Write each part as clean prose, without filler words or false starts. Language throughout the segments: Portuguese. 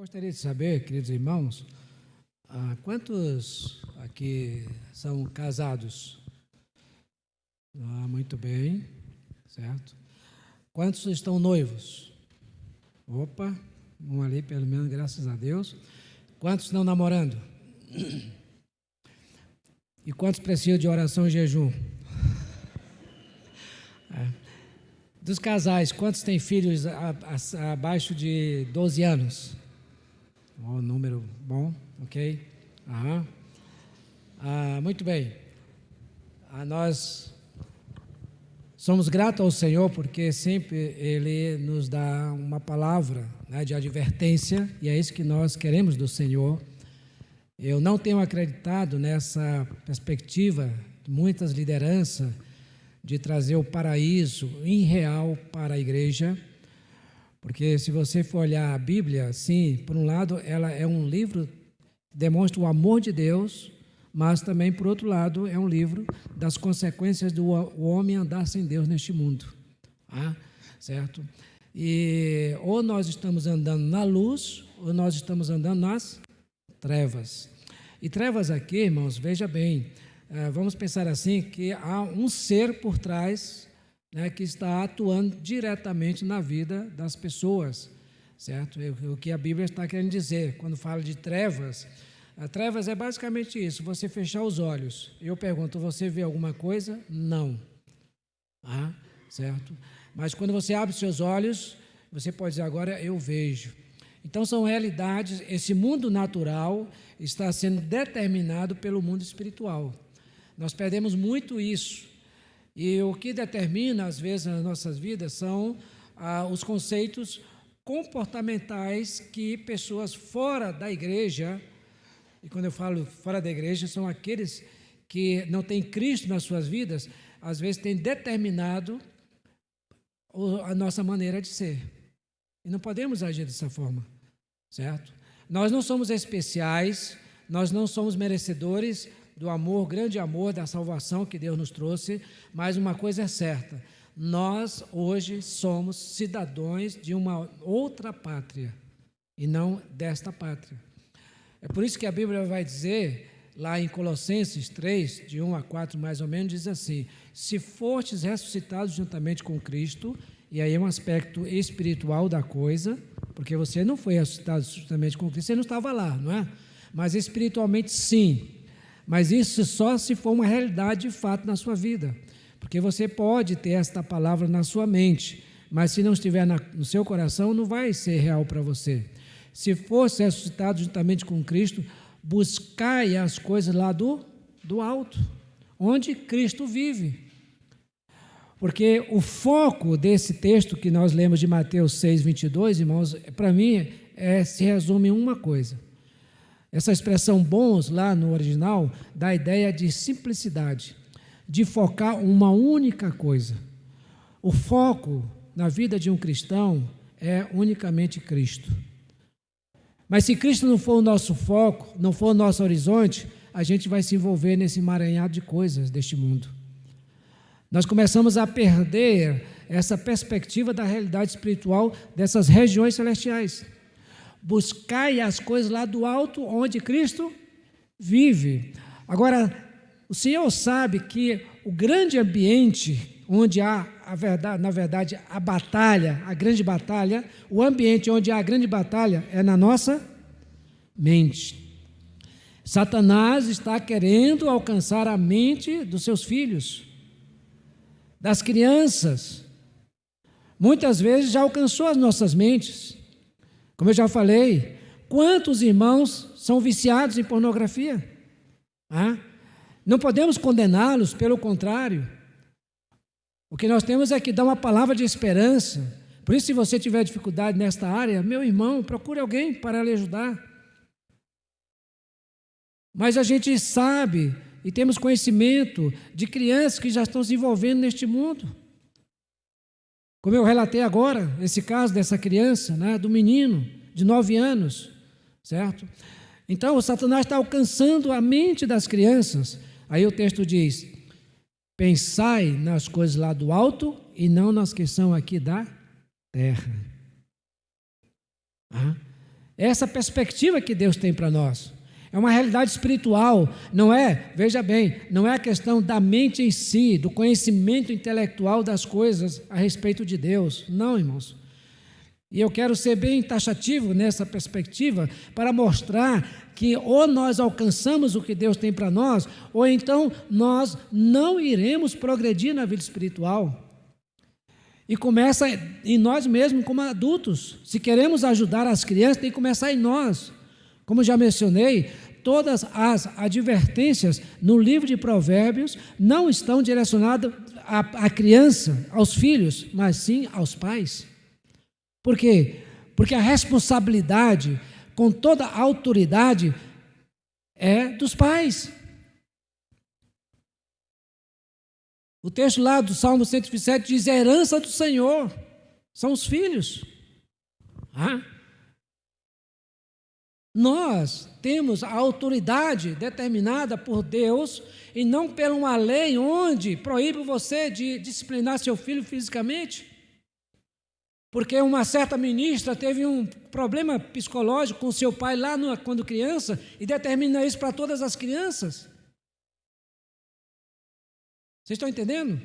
gostaria de saber, queridos irmãos, quantos aqui são casados? Muito bem, certo. Quantos estão noivos? Opa, um ali pelo menos, graças a Deus. Quantos estão namorando? E quantos precisam de oração e jejum? Dos casais, quantos têm filhos abaixo de 12 anos? Um número bom, ok? Muito bem. Nós somos gratos ao Senhor porque sempre Ele nos dá uma palavra, né, de advertência, e é isso que nós queremos do Senhor. Eu não tenho acreditado nessa perspectiva de muitas lideranças de trazer o paraíso irreal para a igreja, porque se você for olhar a Bíblia, sim, por um lado ela é um livro que demonstra o amor de Deus, mas também, por outro lado, é um livro das consequências do homem andar sem Deus neste mundo, certo? E ou nós estamos andando na luz, ou nós estamos andando nas trevas. E trevas aqui, irmãos, veja bem, vamos pensar assim, que há um ser por trás, né, que está atuando diretamente na vida das pessoas, certo? O que a Bíblia está querendo dizer, quando fala de trevas, trevas é basicamente isso, você fechar os olhos. Eu pergunto, você vê alguma coisa? Não. Certo? Mas quando você abre seus olhos, você pode dizer, agora eu vejo. Então são realidades, esse mundo natural está sendo determinado pelo mundo espiritual. Nós perdemos muito isso, e o que determina, às vezes, nas nossas vidas são os conceitos comportamentais que pessoas fora da igreja, e quando eu falo fora da igreja, são aqueles que não têm Cristo nas suas vidas, às vezes têm determinado a nossa maneira de ser, e não podemos agir dessa forma, certo? Nós não somos especiais, nós não somos merecedores do amor, grande amor, da salvação que Deus nos trouxe, mas uma coisa é certa, nós hoje somos cidadãos de uma outra pátria, e não desta pátria. É por isso que a Bíblia vai dizer, lá em Colossenses 3, de 1 a 4 mais ou menos, diz assim, se fostes ressuscitados juntamente com Cristo, e aí é um aspecto espiritual da coisa, porque você não foi ressuscitado juntamente com Cristo, você não estava lá, não é? Mas espiritualmente sim. Mas isso só se for uma realidade de fato na sua vida, porque você pode ter esta palavra na sua mente, mas se não estiver no seu coração, não vai ser real para você. Se fosse ressuscitado juntamente com Cristo, buscai as coisas lá do alto, onde Cristo vive. Porque o foco desse texto que nós lemos de Mateus 6, 22, irmãos, para mim, se resume em uma coisa. Essa expressão bons, lá no original, dá a ideia de simplicidade, de focar uma única coisa. O foco na vida de um cristão é unicamente Cristo. Mas se Cristo não for o nosso foco, não for o nosso horizonte, a gente vai se envolver nesse emaranhado de coisas deste mundo. Nós começamos a perder essa perspectiva da realidade espiritual dessas regiões celestiais. Buscai as coisas lá do alto, onde Cristo vive. Agora, o Senhor sabe que o grande ambiente onde há, na verdade, a batalha, a grande batalha, o ambiente onde há a grande batalha é na nossa mente. Satanás está querendo alcançar a mente dos seus filhos, das crianças. Muitas vezes já alcançou as nossas mentes. Como eu já falei, quantos irmãos são viciados em pornografia? Não podemos condená-los, pelo contrário. O que nós temos é que dar uma palavra de esperança. Por isso, se você tiver dificuldade nesta área, meu irmão, procure alguém para lhe ajudar. Mas a gente sabe e temos conhecimento de crianças que já estão se envolvendo neste mundo. Como eu relatei agora, esse caso dessa criança, né, do menino de 9 anos, certo? Então, o Satanás está alcançando a mente das crianças. Aí o texto diz, pensai nas coisas lá do alto e não nas que são aqui da terra. É essa perspectiva que Deus tem para nós. É uma realidade espiritual, não é, veja bem, não é a questão da mente em si, do conhecimento intelectual das coisas a respeito de Deus. Não, irmãos. E eu quero ser bem taxativo nessa perspectiva para mostrar que ou nós alcançamos o que Deus tem para nós, ou então nós não iremos progredir na vida espiritual. E começa em nós mesmos como adultos. Se queremos ajudar as crianças, tem que começar em nós. Como já mencionei, todas as advertências no livro de Provérbios não estão direcionadas à criança, aos filhos, mas sim aos pais. Por quê? Porque a responsabilidade, com toda a autoridade, é dos pais. O texto lá do Salmo 127 diz: a herança do Senhor são os filhos. Nós temos a autoridade determinada por Deus e não por uma lei onde proíbe você de disciplinar seu filho fisicamente. Porque uma certa ministra teve um problema psicológico com seu pai lá quando criança e determina isso para todas as crianças. Vocês estão entendendo?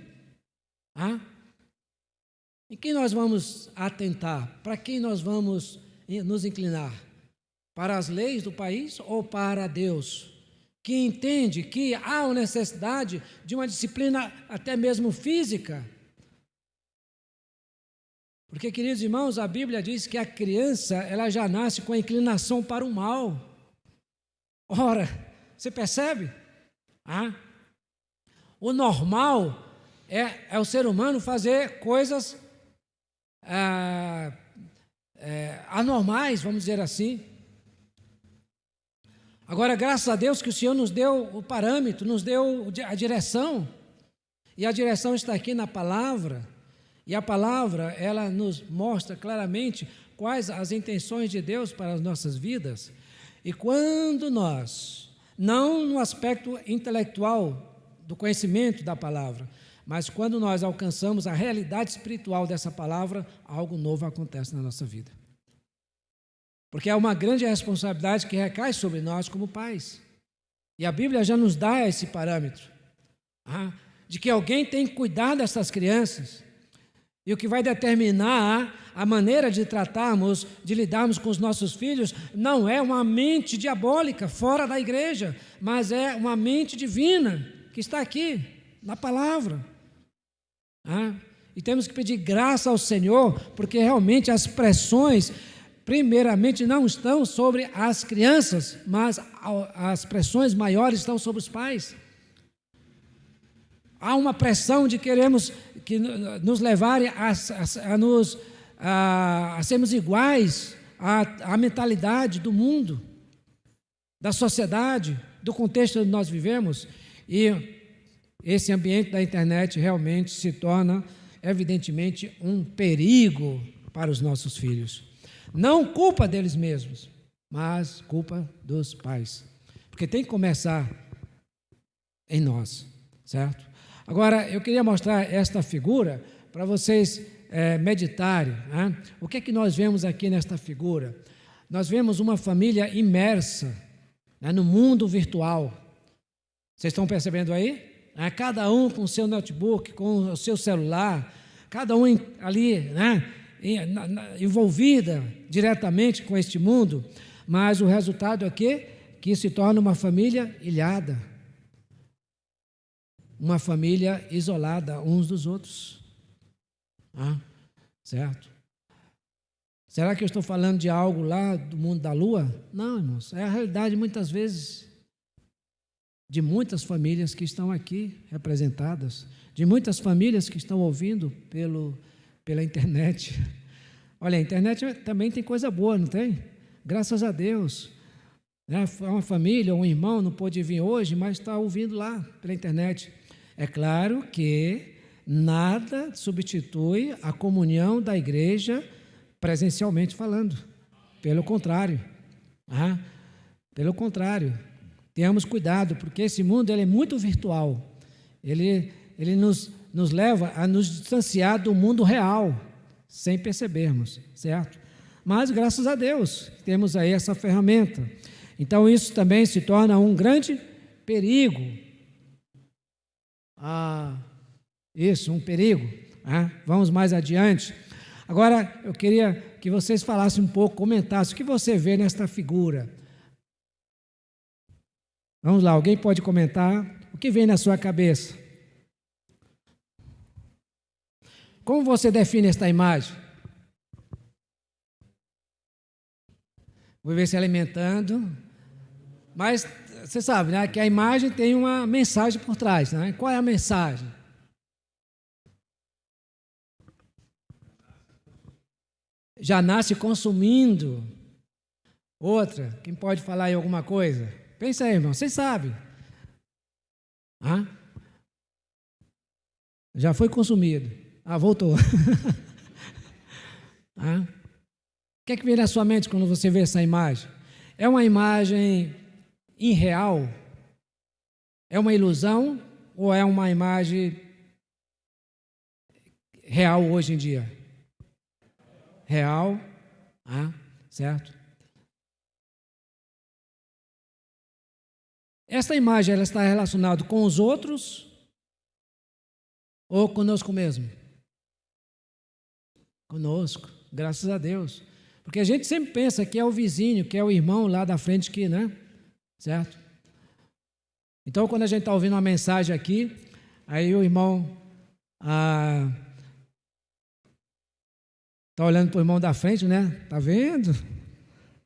Em quem nós vamos atentar? Para quem nós vamos nos inclinar? Para as leis do país ou para Deus? Que entende que há uma necessidade de uma disciplina até mesmo física. Porque, queridos irmãos, a Bíblia diz que a criança, ela já nasce com a inclinação para o mal. Ora, você percebe? O normal é o ser humano fazer coisas anormais, vamos dizer assim. Agora, graças a Deus que o Senhor nos deu o parâmetro, nos deu a direção. E a direção está aqui na palavra. E a palavra, ela nos mostra claramente quais as intenções de Deus para as nossas vidas. E quando nós, não no aspecto intelectual do conhecimento da palavra, mas quando nós alcançamos a realidade espiritual dessa palavra, algo novo acontece na nossa vida. Porque é uma grande responsabilidade que recai sobre nós como pais. E a Bíblia já nos dá esse parâmetro, de que alguém tem que cuidar dessas crianças. E o que vai determinar a maneira de tratarmos, de lidarmos com os nossos filhos, não é uma mente diabólica fora da igreja, mas é uma mente divina que está aqui, na palavra. E temos que pedir graça ao Senhor, porque realmente as pressões, primeiramente, não estão sobre as crianças, mas as pressões maiores estão sobre os pais. Há uma pressão de queremos que nos levarem a sermos iguais à mentalidade do mundo, da sociedade, do contexto onde nós vivemos. E esse ambiente da internet realmente se torna, evidentemente, um perigo para os nossos filhos. Não culpa deles mesmos, mas culpa dos pais. Porque tem que começar em nós, certo? Agora, eu queria mostrar esta figura para vocês meditarem. O que é que nós vemos aqui nesta figura? Nós vemos uma família imersa no mundo virtual. Vocês estão percebendo aí? Cada um com o seu notebook, com o seu celular, cada um ali, envolvida diretamente com este mundo, mas o resultado é que se torna uma família ilhada. Uma família isolada uns dos outros. Certo? Será que eu estou falando de algo lá do mundo da lua? Não, irmãos. É a realidade, muitas vezes, de muitas famílias que estão aqui representadas, de muitas famílias que estão ouvindo pela internet. Olha, a internet também tem coisa boa, não tem? Graças a Deus. Uma família, um irmão não pôde vir hoje, mas está ouvindo lá pela internet. É claro que nada substitui a comunhão da igreja presencialmente falando. Pelo contrário. Pelo contrário. Tenhamos cuidado, porque esse mundo ele é muito virtual. Ele nos leva a nos distanciar do mundo real, sem percebermos, certo? Mas, graças a Deus, temos aí essa ferramenta. Então, isso também se torna um grande perigo. Um perigo. Vamos mais adiante. Agora, eu queria que vocês falassem um pouco, comentassem o que você vê nesta figura. Vamos lá, alguém pode comentar? O que vem na sua cabeça? Como você define esta imagem? Vou ver se alimentando. Mas você sabe, né, que a imagem tem uma mensagem por trás, né? Qual é a mensagem? Já nasce consumindo. Outra, quem pode falar aí alguma coisa? Pensa aí, irmão, vocês sabem. Já foi consumido. Voltou. O que é que vem na sua mente quando você vê essa imagem? É uma imagem irreal? É uma ilusão? Ou é uma imagem real hoje em dia? Real, certo? Esta imagem ela está relacionada com os outros ou conosco mesmo? Conosco, graças a Deus. Porque a gente sempre pensa que é o vizinho, que é o irmão lá da frente que, né? Certo? Então, quando a gente está ouvindo uma mensagem aqui, aí o irmão está olhando para o irmão da frente, né? Está vendo?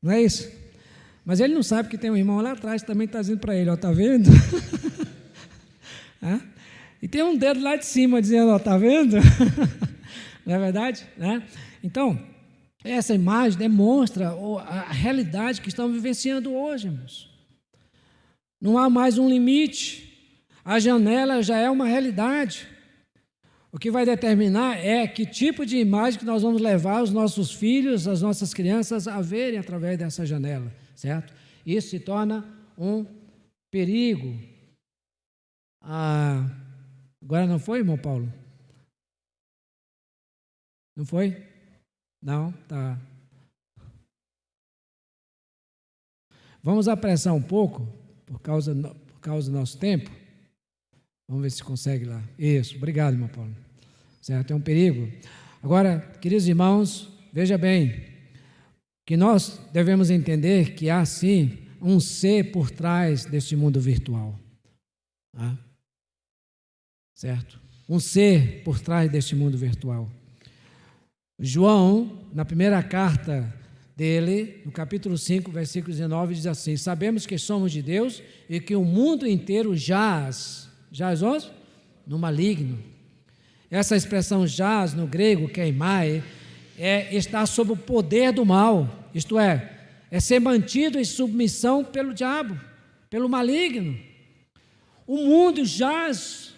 Não é isso? Mas ele não sabe que tem um irmão lá atrás que também está dizendo para ele, está vendo? E tem um dedo lá de cima dizendo, está vendo? Não é verdade? Né? Então, essa imagem demonstra a realidade que estamos vivenciando hoje, irmãos. Não há mais um limite. A janela já é uma realidade. O que vai determinar é que tipo de imagem que nós vamos levar os nossos filhos, as nossas crianças a verem através dessa janela, certo? Isso se torna um perigo. Agora não foi, irmão Paulo? Não foi? Não? Tá. Vamos apressar um pouco, por causa do nosso tempo. Vamos ver se consegue lá. Isso, obrigado, irmão Paulo. Certo? É um perigo. Agora, queridos irmãos, veja bem, que nós devemos entender que há, sim, um ser por trás deste mundo virtual. Certo? Um ser por trás deste mundo virtual. João, na primeira carta dele, no capítulo 5, versículo 19, diz assim: sabemos que somos de Deus e que o mundo inteiro jaz onde? No maligno. Essa expressão jaz, no grego, keimai, está sob o poder do mal, isto é ser mantido em submissão pelo diabo, pelo maligno. O mundo jaz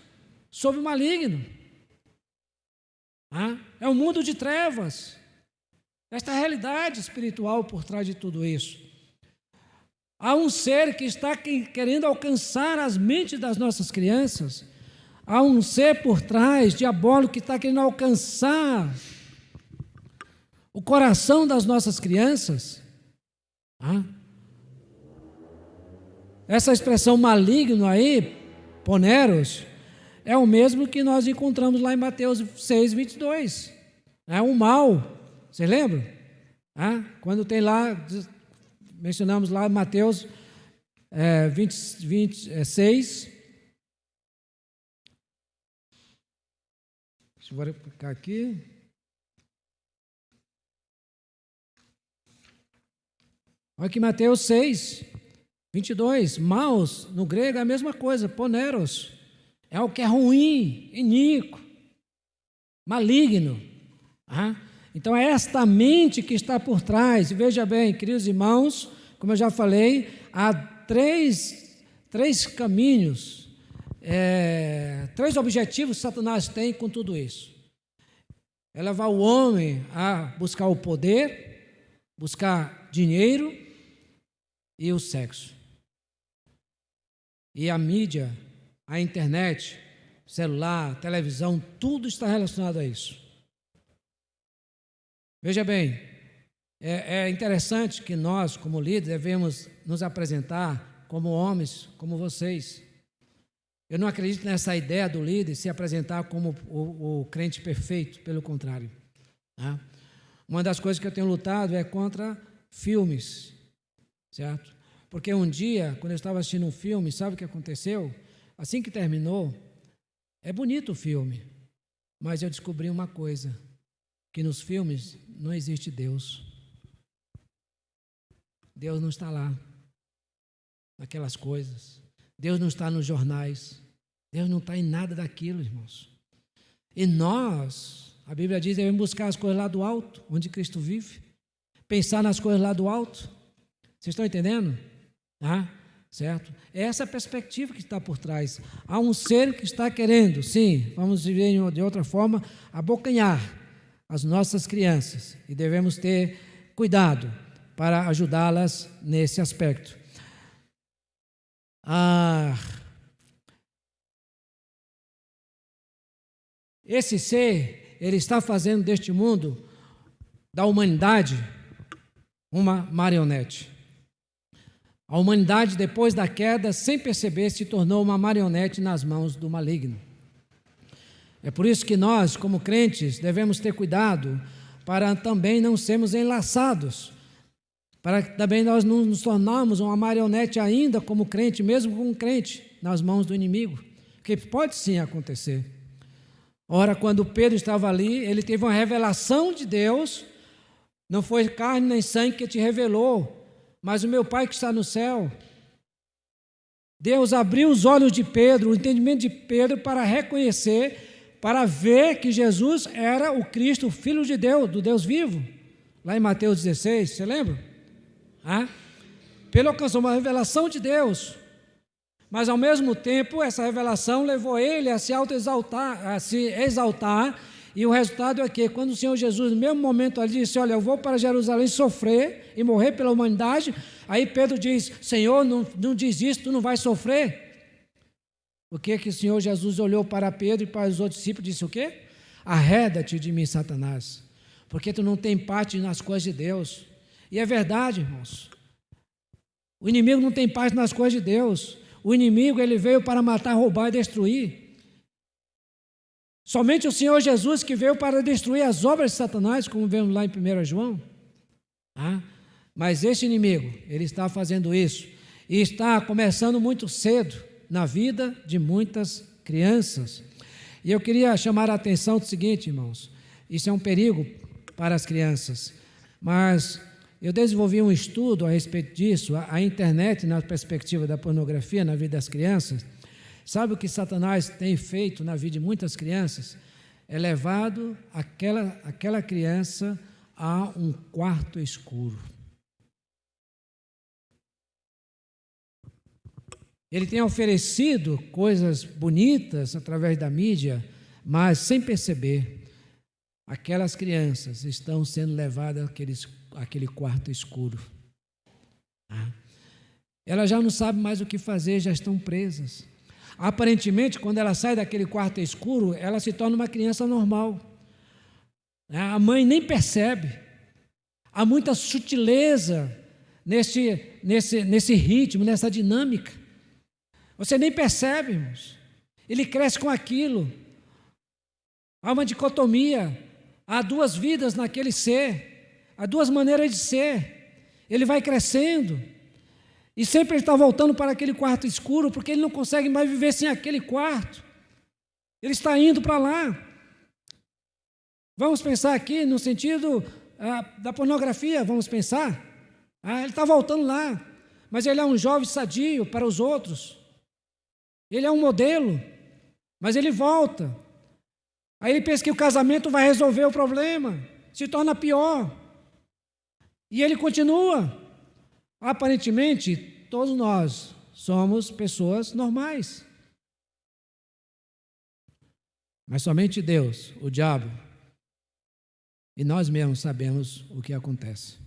sob o maligno. É um mundo de trevas. Esta realidade espiritual por trás de tudo isso. Há um ser que está querendo alcançar as mentes das nossas crianças. Há um ser por trás, diabólico, que está querendo alcançar o coração das nossas crianças. Essa expressão maligno aí, poneros, é o mesmo que nós encontramos lá em Mateus 6, 22. É um mal. Você lembra? Quando tem lá, mencionamos lá Mateus 26. Deixa eu verificar aqui. Olha aqui Mateus 6, 22. Maus, no grego é a mesma coisa, poneros. É o que é ruim, iníquo, maligno. Então é esta mente que está por trás. Veja bem, queridos irmãos, como eu já falei, há três caminhos, três objetivos que Satanás tem com tudo isso. É levar o homem a buscar o poder, buscar dinheiro e o sexo. E a mídia, a internet, celular, televisão, tudo está relacionado a isso. Veja bem, É interessante que nós, como líderes, devemos nos apresentar como homens, como vocês. Eu não acredito nessa ideia do líder se apresentar como o crente perfeito, pelo contrário. Tá? Uma das coisas que eu tenho lutado é contra filmes, certo? Porque um dia, quando eu estava assistindo um filme, sabe o que aconteceu? Assim que terminou, é bonito o filme, mas eu descobri uma coisa, que nos filmes não existe Deus. Deus não está lá, naquelas coisas. Deus não está nos jornais. Deus não está em nada daquilo, irmãos. E nós, a Bíblia diz, devemos buscar as coisas lá do alto, onde Cristo vive. Pensar nas coisas lá do alto. Vocês estão entendendo? Tá? Certo? É essa perspectiva que está por trás. Há um ser que está querendo, sim, vamos viver de outra forma, abocanhar as nossas crianças. E devemos ter cuidado para ajudá-las nesse aspecto. Esse ser, ele está fazendo deste mundo, da humanidade, uma marionete. A humanidade, depois da queda, sem perceber, se tornou uma marionete nas mãos do maligno. É por isso que nós, como crentes, devemos ter cuidado para também não sermos enlaçados, para que também nós não nos tornarmos uma marionete ainda como crente, mesmo como crente, nas mãos do inimigo, que pode sim acontecer. Ora, quando Pedro estava ali, ele teve uma revelação de Deus, não foi carne nem sangue que te revelou, mas o meu Pai que está no céu. Deus abriu os olhos de Pedro, o entendimento de Pedro, para reconhecer, para ver que Jesus era o Cristo, o Filho de Deus, do Deus vivo, lá em Mateus 16, você lembra? Pedro alcançou uma revelação de Deus, mas ao mesmo tempo essa revelação levou ele a se auto-exaltar, a se exaltar, e o resultado é que quando o Senhor Jesus, no mesmo momento, ele disse, olha, eu vou para Jerusalém sofrer e morrer pela humanidade, aí Pedro diz, Senhor, não diz isso, tu não vai sofrer. O que o Senhor Jesus olhou para Pedro e para os outros discípulos e disse o quê? Arreda-te de mim, Satanás, porque tu não tem parte nas coisas de Deus. E é verdade, irmãos. O inimigo não tem parte nas coisas de Deus. O inimigo, ele veio para matar, roubar e destruir. Somente o Senhor Jesus que veio para destruir as obras de Satanás, como vemos lá em 1 João. Mas este inimigo, ele está fazendo isso. E está começando muito cedo na vida de muitas crianças. E eu queria chamar a atenção do seguinte, irmãos. Isso é um perigo para as crianças. Mas eu desenvolvi um estudo a respeito disso, a internet na perspectiva da pornografia na vida das crianças. Sabe o que Satanás tem feito na vida de muitas crianças? É levado aquela criança a um quarto escuro. Ele tem oferecido coisas bonitas através da mídia, mas sem perceber, aquelas crianças estão sendo levadas àquele quarto escuro. Elas já não sabem mais o que fazer, já estão presas. Aparentemente, quando ela sai daquele quarto escuro, ela se torna uma criança normal. A mãe nem percebe. Há muita sutileza nesse ritmo, nessa dinâmica. Você nem percebe, irmãos. Ele cresce com aquilo. Há uma dicotomia. Há duas vidas naquele ser. Há duas maneiras de ser. Ele vai crescendo. E sempre ele está voltando para aquele quarto escuro, porque ele não consegue mais viver sem aquele quarto. Ele está indo para lá. Vamos pensar aqui no sentido da pornografia, vamos pensar. Ele está voltando lá, mas ele é um jovem sadio para os outros. Ele é um modelo, mas ele volta. Aí ele pensa que o casamento vai resolver o problema, se torna pior. E ele continua. Aparentemente, todos nós somos pessoas normais. Mas somente Deus, o diabo, e nós mesmos sabemos o que acontece.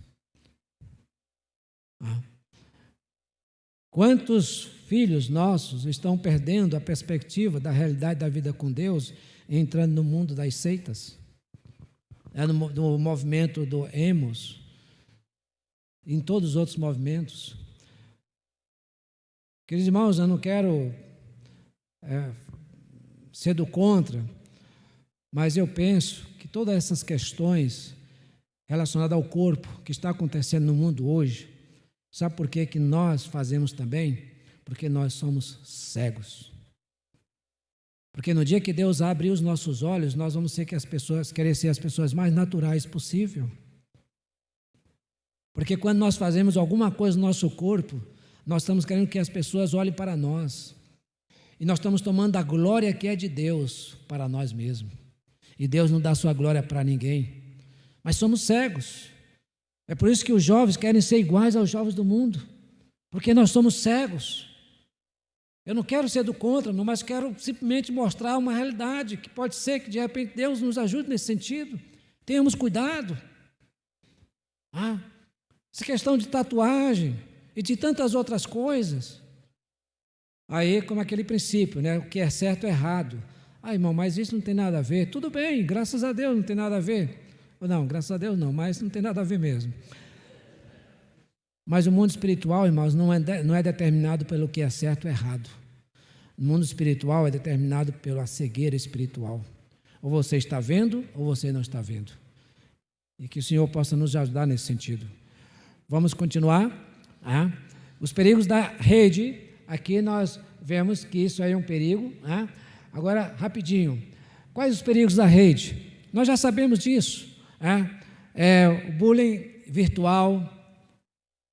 Quantos filhos nossos estão perdendo a perspectiva da realidade da vida com Deus, entrando no mundo das seitas, no movimento do emos, em todos os outros movimentos. Queridos irmãos, eu não quero ser do contra, mas eu penso que todas essas questões relacionadas ao corpo que está acontecendo no mundo hoje, sabe por que nós fazemos também? Porque nós somos cegos. Porque no dia que Deus abrir os nossos olhos, nós vamos querer ser as pessoas mais naturais possível. Porque quando nós fazemos alguma coisa no nosso corpo, nós estamos querendo que as pessoas olhem para nós. E nós estamos tomando a glória que é de Deus para nós mesmos. E Deus não dá sua glória para ninguém. Mas somos cegos. É por isso que os jovens querem ser iguais aos jovens do mundo. Porque nós somos cegos. Eu não quero ser do contra, mas quero simplesmente mostrar uma realidade, que pode ser que de repente Deus nos ajude nesse sentido. Tenhamos cuidado. Essa questão de tatuagem e de tantas outras coisas. Aí, como aquele princípio, né? O que é certo é errado. Irmão, mas isso não tem nada a ver. Tudo bem, graças a Deus não tem nada a ver. Ou não, graças a Deus não, mas não tem nada a ver mesmo. Mas o mundo espiritual, irmãos, não é determinado pelo que é certo ou errado. O mundo espiritual é determinado pela cegueira espiritual. Ou você está vendo, ou você não está vendo. E que o Senhor possa nos ajudar nesse sentido. Vamos continuar. Os perigos da rede, aqui nós vemos que isso aí é um perigo. Agora, rapidinho, quais os perigos da rede? Nós já sabemos disso. O bullying virtual,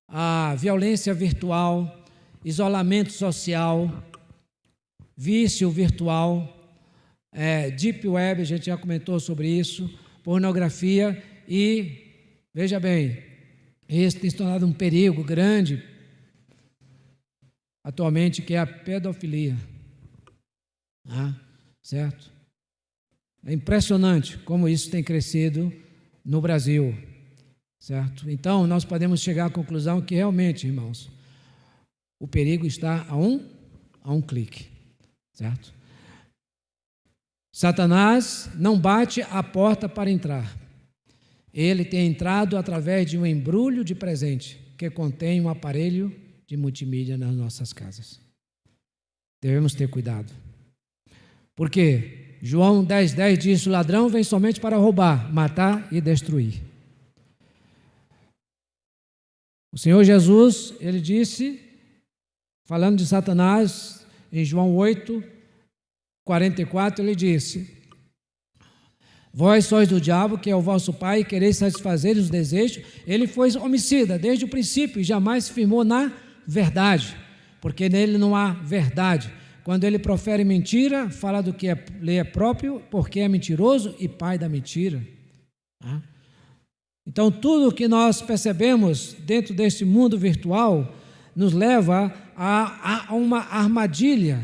a violência virtual, isolamento social, vício virtual, deep web, a gente já comentou sobre isso, pornografia e, veja bem, isso tem se tornado um perigo grande atualmente, que é a pedofilia. Certo? É impressionante como isso tem crescido no Brasil. Certo? Então, nós podemos chegar à conclusão que realmente, irmãos, o perigo está a um clique. Certo? Satanás não bate a porta para entrar. Ele tem entrado através de um embrulho de presente que contém um aparelho de multimídia nas nossas casas. Devemos ter cuidado. Por quê? João 10,10 diz: o ladrão vem somente para roubar, matar e destruir. O Senhor Jesus, ele disse, falando de Satanás, em João 8:44, ele disse: vós sois do diabo, que é o vosso pai, e quereis satisfazer os desejos. Ele foi homicida desde o princípio e jamais se firmou na verdade, porque nele não há verdade. Quando ele profere mentira, fala do que lhe é próprio, porque é mentiroso e pai da mentira. Então, tudo que nós percebemos dentro desse mundo virtual nos leva a uma armadilha.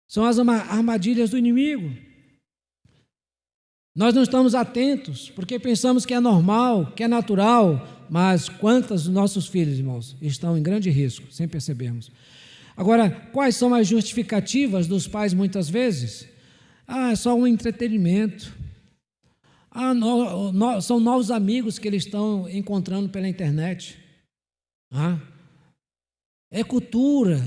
São as armadilhas do inimigo. Nós não estamos atentos, porque pensamos que é normal, que é natural, mas quantos dos nossos filhos, irmãos, estão em grande risco, sem percebermos. Agora, quais são as justificativas dos pais muitas vezes? É só um entretenimento. São novos amigos que eles estão encontrando pela internet. É cultura.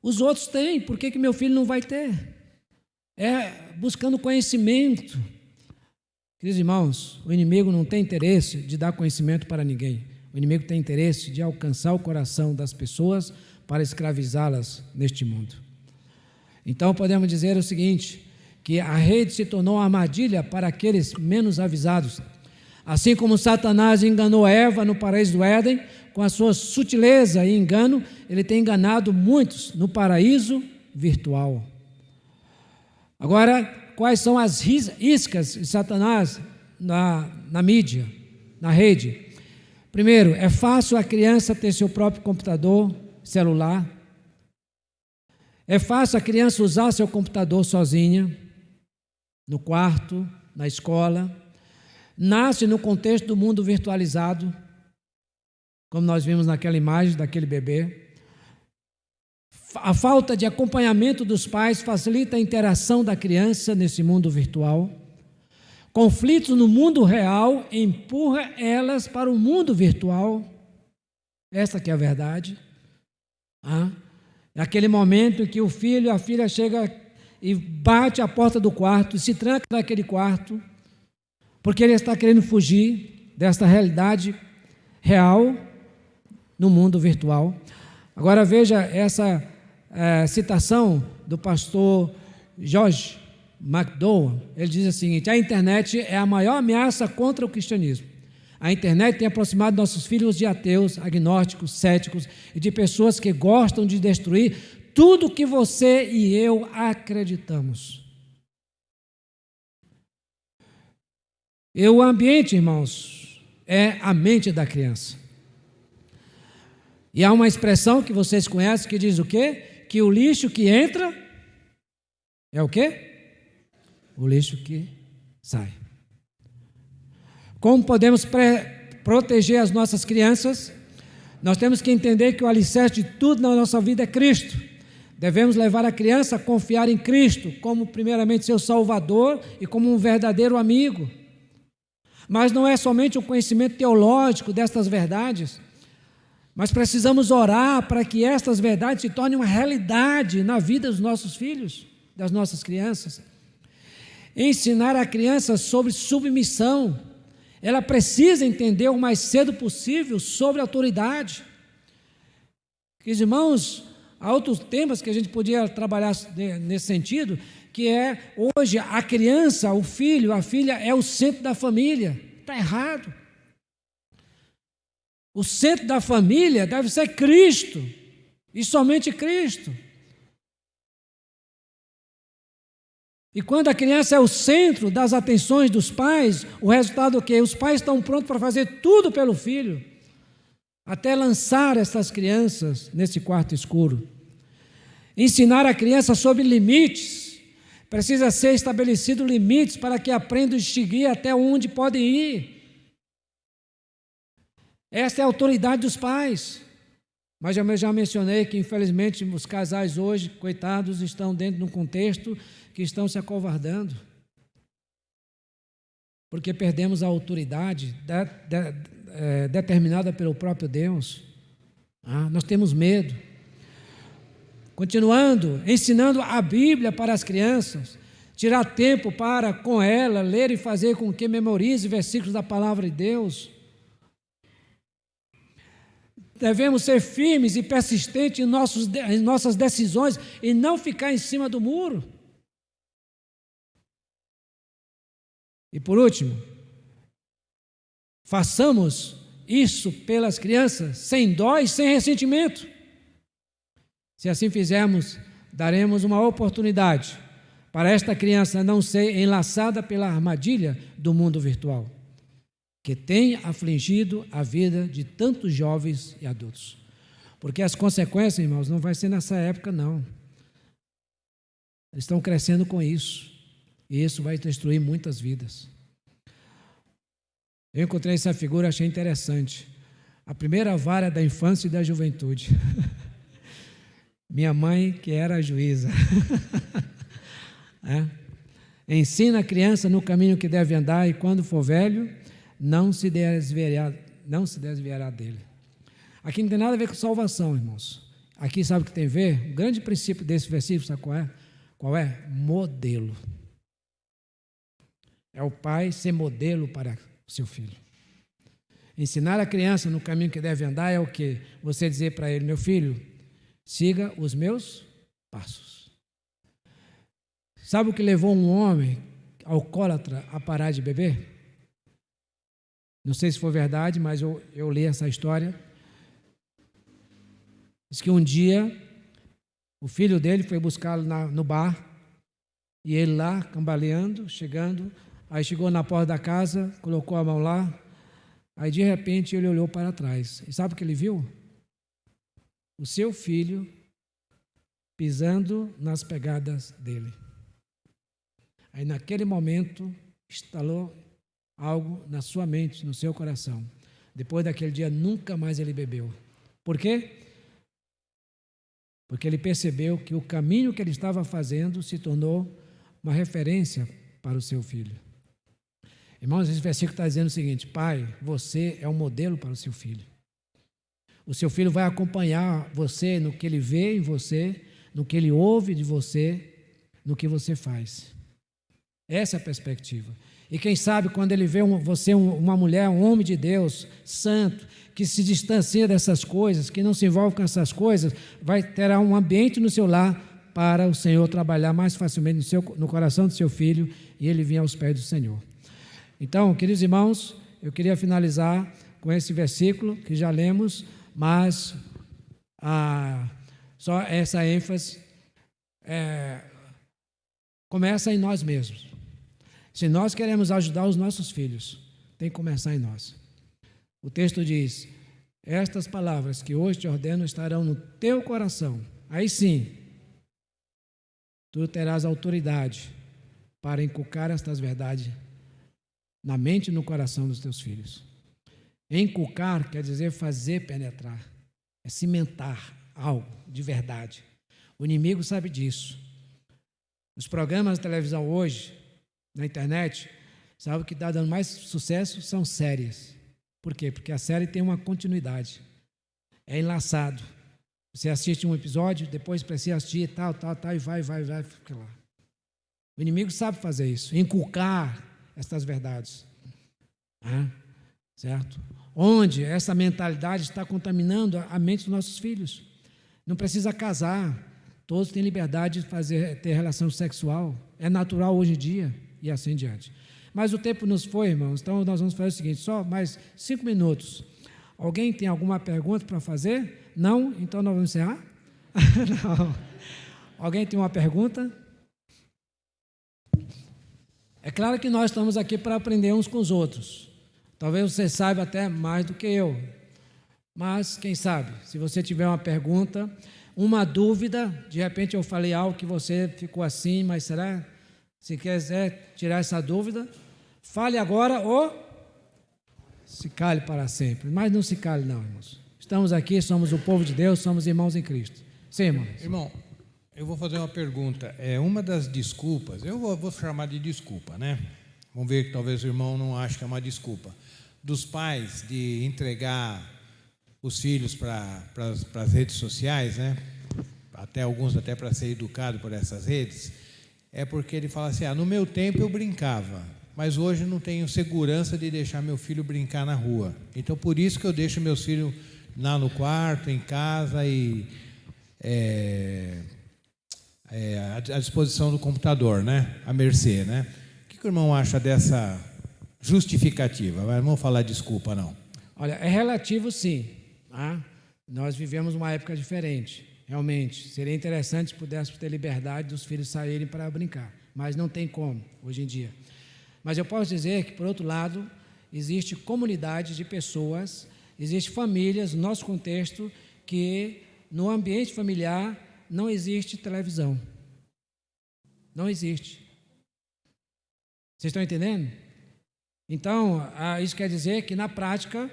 Os outros têm, por que meu filho não vai ter? É buscando conhecimento. Queridos irmãos, o inimigo não tem interesse de dar conhecimento para ninguém. O inimigo tem interesse de alcançar o coração das pessoas para escravizá-las neste mundo. Então podemos dizer o seguinte, que a rede se tornou uma armadilha para aqueles menos avisados. Assim como Satanás enganou Eva no paraíso do Éden, com a sua sutileza e engano, ele tem enganado muitos no paraíso virtual. Agora, quais são as iscas de Satanás na mídia, na rede? Primeiro, é fácil a criança ter seu próprio computador, celular. É fácil a criança usar seu computador sozinha, no quarto, na escola. Nasce no contexto do mundo virtualizado, como nós vimos naquela imagem daquele bebê. A falta de acompanhamento dos pais facilita a interação da criança nesse mundo virtual. Conflitos no mundo real empurra elas para o mundo virtual. Essa que é a verdade. É aquele momento em que o filho e a filha chegam e bate a porta do quarto, se tranca naquele quarto, porque ele está querendo fugir desta realidade real no mundo virtual. Agora veja essa citação do pastor George McDowell. Ele diz o seguinte: a internet é a maior ameaça contra o cristianismo. A internet tem aproximado nossos filhos de ateus, agnósticos, céticos e de pessoas que gostam de destruir tudo que você e eu acreditamos. E o ambiente, irmãos, é a mente da criança. E há uma expressão que vocês conhecem que diz o quê? Que o lixo que entra é o quê? O lixo que sai. Como podemos proteger as nossas crianças? Nós temos que entender que o alicerce de tudo na nossa vida é Cristo. Devemos levar a criança a confiar em Cristo como primeiramente seu Salvador e como um verdadeiro amigo. Mas não é somente o conhecimento teológico destas verdades, mas precisamos orar para que estas verdades se tornem uma realidade na vida dos nossos filhos, das nossas crianças. Ensinar a criança sobre submissão. Ela precisa entender o mais cedo possível sobre autoridade. Queridos irmãos, há outros temas que a gente podia trabalhar nesse sentido, que é hoje a criança, o filho, a filha é o centro da família. Está errado. O centro da família deve ser Cristo, e somente Cristo. E quando a criança é o centro das atenções dos pais, o resultado é o quê? Os pais estão prontos para fazer tudo pelo filho, até lançar essas crianças nesse quarto escuro. Ensinar a criança sobre limites. Precisa ser estabelecido limites para que aprenda a distinguir até onde podem ir. Esta é a autoridade dos pais. Mas eu já mencionei que, infelizmente, os casais hoje, coitados, estão dentro de um contexto que estão se acovardando. Porque perdemos a autoridade determinada pelo próprio Deus. Nós temos medo. Continuando, ensinando a Bíblia para as crianças, tirar tempo para, com ela, ler e fazer com que memorize versículos da palavra de Deus. Devemos ser firmes e persistentes em nossas decisões e não ficar em cima do muro. E por último, façamos isso pelas crianças sem dó e sem ressentimento. Se assim fizermos, daremos uma oportunidade para esta criança não ser enlaçada pela armadilha do mundo virtual, que tem afligido a vida de tantos jovens e adultos. Porque as consequências, irmãos, não vai ser nessa época, não. Eles estão crescendo com isso, e isso vai destruir muitas vidas. Eu encontrei essa figura, achei interessante. A primeira vara da infância e da juventude. Minha mãe, que era a juíza. Ensina a criança no caminho que deve andar, e quando for velho, não se desviará dele. Aqui não tem nada a ver com salvação, irmãos. Aqui sabe o que tem a ver? O grande princípio desse versículo, sabe qual é? Qual é? Modelo. É o pai ser modelo para o seu filho. Ensinar a criança no caminho que deve andar é o quê? Você dizer para ele: meu filho, siga os meus passos. Sabe o que levou um homem alcoólatra a parar de beber? Não sei se foi verdade, mas eu li essa história. Diz que um dia o filho dele foi buscá-lo no bar, e ele lá, cambaleando, aí chegou na porta da casa, colocou a mão lá, aí de repente ele olhou para trás. E sabe o que ele viu? O seu filho pisando nas pegadas dele. Aí naquele momento instalou algo na sua mente, no seu coração. Depois daquele dia nunca mais ele bebeu. Por quê? Porque ele percebeu que o caminho que ele estava fazendo se tornou uma referência para o seu filho. Irmãos, esse versículo está dizendo o seguinte: pai, você é um modelo para o seu filho. O seu filho vai acompanhar você no que ele vê em você, no que ele ouve de você, no que você faz. Essa é a perspectiva. E quem sabe quando ele vê você, uma mulher, um homem de Deus, santo, que se distancia dessas coisas, que não se envolve com essas coisas, terá um ambiente no seu lar para o Senhor trabalhar mais facilmente no coração do seu filho e ele vir aos pés do Senhor. Então, queridos irmãos, eu queria finalizar com esse versículo que já lemos, mas só essa ênfase começa em nós mesmos. Se nós queremos ajudar os nossos filhos, tem que começar em nós. O texto diz: estas palavras que hoje te ordeno estarão no teu coração. Aí sim, tu terás autoridade para inculcar estas verdades na mente e no coração dos teus filhos. Inculcar quer dizer fazer penetrar, é cimentar algo de verdade. O inimigo sabe disso. Os programas de televisão hoje, na internet, sabe o que está dando mais sucesso? São séries. Por quê? Porque a série tem uma continuidade. É enlaçado. Você assiste um episódio, depois precisa assistir tal, e vai, fica lá. O inimigo sabe fazer isso, inculcar estas verdades. Certo? Onde essa mentalidade está contaminando a mente dos nossos filhos. Não precisa casar. Todos têm liberdade de ter relação sexual. É natural hoje em dia. E assim diante. Mas o tempo nos foi, irmãos, então nós vamos fazer o seguinte, só mais 5 minutos. Alguém tem alguma pergunta para fazer? Não? Então nós vamos encerrar? Não. Alguém tem uma pergunta? É claro que nós estamos aqui para aprender uns com os outros. Talvez você saiba até mais do que eu. Mas, quem sabe, se você tiver uma pergunta, uma dúvida, de repente eu falei algo que você ficou assim, mas será? Se quiser tirar essa dúvida, fale agora ou se cale para sempre. Mas não se cale não, irmãos. Estamos aqui, somos o povo de Deus, somos irmãos em Cristo. Sim, irmãos. Irmão, eu vou fazer uma pergunta. Uma das desculpas, eu vou chamar de desculpa, né? Vamos ver que talvez o irmão não ache que é uma desculpa. Dos pais de entregar os filhos para as redes sociais, né? Alguns até para ser educado por essas redes. É porque ele fala assim, no meu tempo eu brincava, mas hoje não tenho segurança de deixar meu filho brincar na rua. Então, por isso que eu deixo meus filhos lá no quarto, em casa e à disposição do computador, né? À mercê, né? O que o irmão acha dessa justificativa? Mas não vamos falar desculpa, não. Olha, é relativo sim. Nós vivemos uma época diferente. Realmente, seria interessante se pudéssemos ter liberdade dos filhos saírem para brincar, mas não tem como, hoje em dia. Mas eu posso dizer que, por outro lado, existe comunidade de pessoas, existe famílias, no nosso contexto, que no ambiente familiar não existe televisão. Não existe. Vocês estão entendendo? Então, isso quer dizer que, na prática,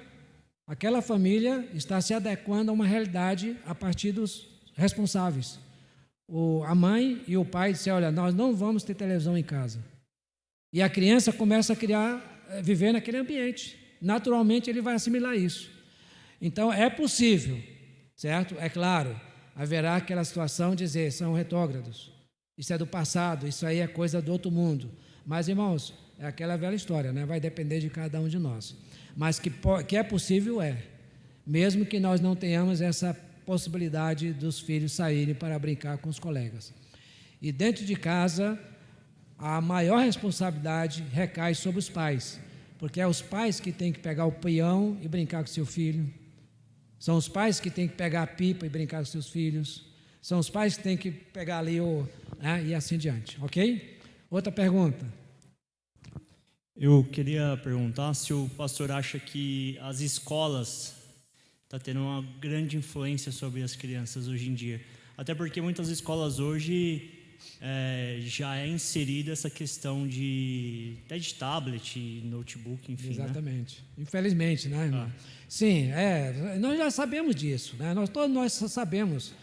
aquela família está se adequando a uma realidade a partir dos responsáveis. A mãe e o pai disseram, olha, nós não vamos ter televisão em casa. E a criança começa a viver naquele ambiente. Naturalmente, ele vai assimilar isso. Então, é possível, certo? É claro, haverá aquela situação de dizer, são retrógrados. Isso é do passado, isso aí é coisa do outro mundo. Mas, irmãos, é aquela velha história, né? Vai depender de cada um de nós. Mas que é possível, mesmo que nós não tenhamos essa possibilidade dos filhos saírem para brincar com os colegas. E dentro de casa, a maior responsabilidade recai sobre os pais, porque é os pais que têm que pegar o peão e brincar com seu filho, são os pais que têm que pegar a pipa e brincar com seus filhos, são os pais que têm que pegar ali e assim diante, ok? Outra pergunta. Eu queria perguntar se o pastor acha que as escolas estão tendo uma grande influência sobre as crianças hoje em dia. Até porque muitas escolas hoje já é inserida essa questão de tablet, notebook, enfim. Exatamente. Né? Infelizmente, né, irmão? Sim, nós já sabemos disso, né? Todos nós sabemos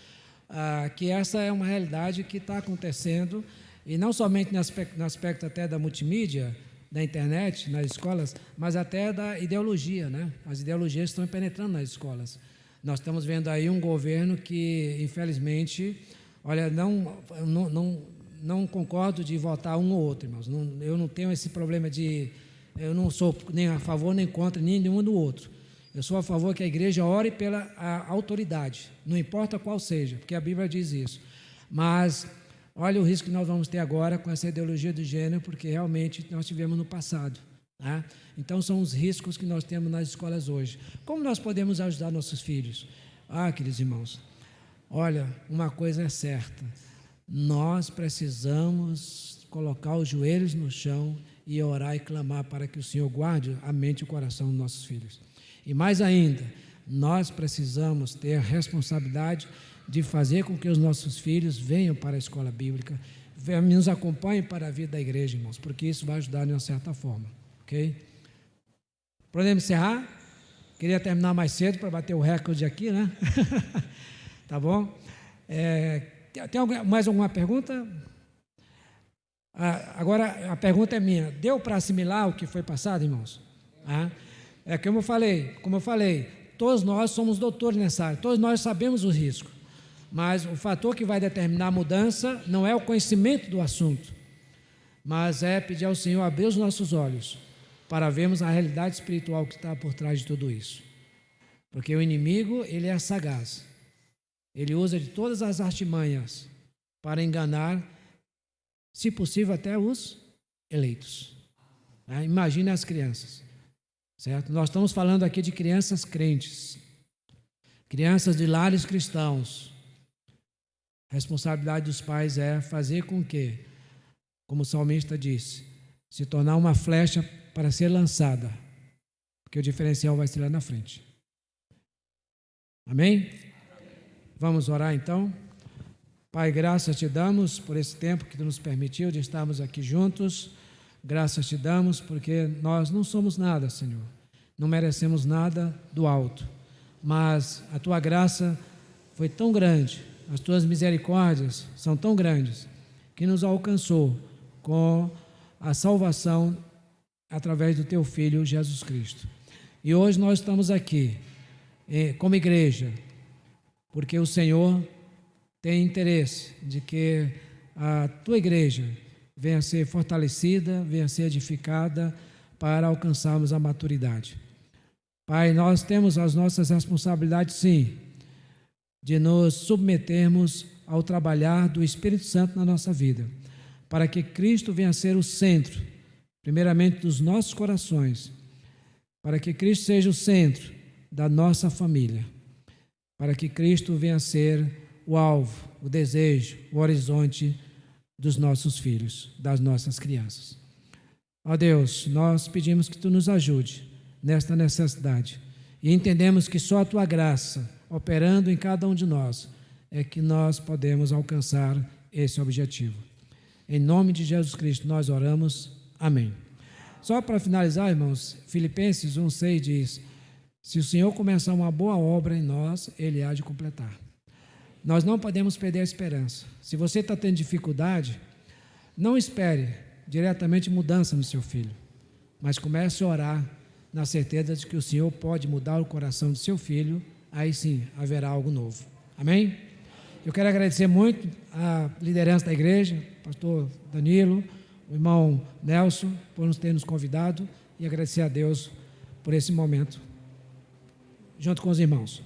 que essa é uma realidade que está acontecendo, e não somente no aspecto até da multimídia, da internet nas escolas, mas até da ideologia, né? As ideologias estão penetrando nas escolas. Nós estamos vendo aí um governo que, infelizmente, olha, não concordo de votar um ou outro, irmãos. Eu não tenho esse problema de... Eu não sou nem a favor nem contra nenhum do outro. Eu sou a favor que a igreja ore pela autoridade, não importa qual seja, porque a Bíblia diz isso. Mas olha o risco que nós vamos ter agora com essa ideologia do gênero, porque realmente nós tivemos no passado. Tá? Então, são os riscos que nós temos nas escolas hoje. Como nós podemos ajudar nossos filhos? Queridos irmãos, olha, uma coisa é certa, nós precisamos colocar os joelhos no chão e orar e clamar para que o Senhor guarde a mente e o coração dos nossos filhos. E mais ainda, nós precisamos ter a responsabilidade de fazer com que os nossos filhos venham para a escola bíblica, nos acompanhem para a vida da igreja, irmãos, porque isso vai ajudar de uma certa forma, ok? Podemos encerrar? Queria terminar mais cedo para bater o recorde aqui, né? Tá bom? Tem mais alguma pergunta? Agora, a pergunta é minha. Deu para assimilar o que foi passado, irmãos? Como eu falei, todos nós somos doutores nessa área, todos nós sabemos os riscos, mas o fator que vai determinar a mudança não é o conhecimento do assunto, mas é pedir ao Senhor abrir os nossos olhos para vermos a realidade espiritual que está por trás de tudo isso. Porque o inimigo, ele é sagaz, ele usa de todas as artimanhas para enganar, se possível, até os eleitos. Imagine as crianças, certo? Nós estamos falando aqui de crianças crentes, crianças de lares cristãos. A responsabilidade dos pais é fazer com que, como o salmista disse, se tornar uma flecha para ser lançada, porque o diferencial vai ser lá na frente. Amém? Vamos orar então. Pai, graças te damos por esse tempo que tu nos permitiu de estarmos aqui juntos. Graças te damos porque nós não somos nada, Senhor. Não merecemos nada do alto. Mas a tua graça foi tão grande, as tuas misericórdias são tão grandes, que nos alcançou com a salvação através do teu Filho Jesus Cristo. E hoje nós estamos aqui como igreja, porque o Senhor tem interesse de que a tua igreja venha a ser fortalecida, venha a ser edificada para alcançarmos a maturidade. Pai, nós temos as nossas responsabilidades, sim, de nos submetermos ao trabalhar do Espírito Santo na nossa vida, para que Cristo venha a ser o centro, primeiramente dos nossos corações, para que Cristo seja o centro da nossa família, para que Cristo venha a ser o alvo, o desejo, o horizonte dos nossos filhos, das nossas crianças. Ó Deus, nós pedimos que Tu nos ajude nesta necessidade e entendemos que só a Tua graça, operando em cada um de nós, é que nós podemos alcançar esse objetivo. Em nome de Jesus Cristo nós oramos. Amém. Só para finalizar, irmãos, Filipenses 1,6 diz: se o Senhor começar uma boa obra em nós, Ele há de completar. Nós não podemos perder a esperança. Se você está tendo dificuldade, não espere diretamente mudança no seu filho, mas comece a orar na certeza de que o Senhor pode mudar o coração do seu filho, aí sim haverá algo novo. Amém? Eu quero agradecer muito a liderança da igreja, pastor Danilo, o irmão Nelson, por nos ter nos convidado, e agradecer a Deus por esse momento, junto com os irmãos.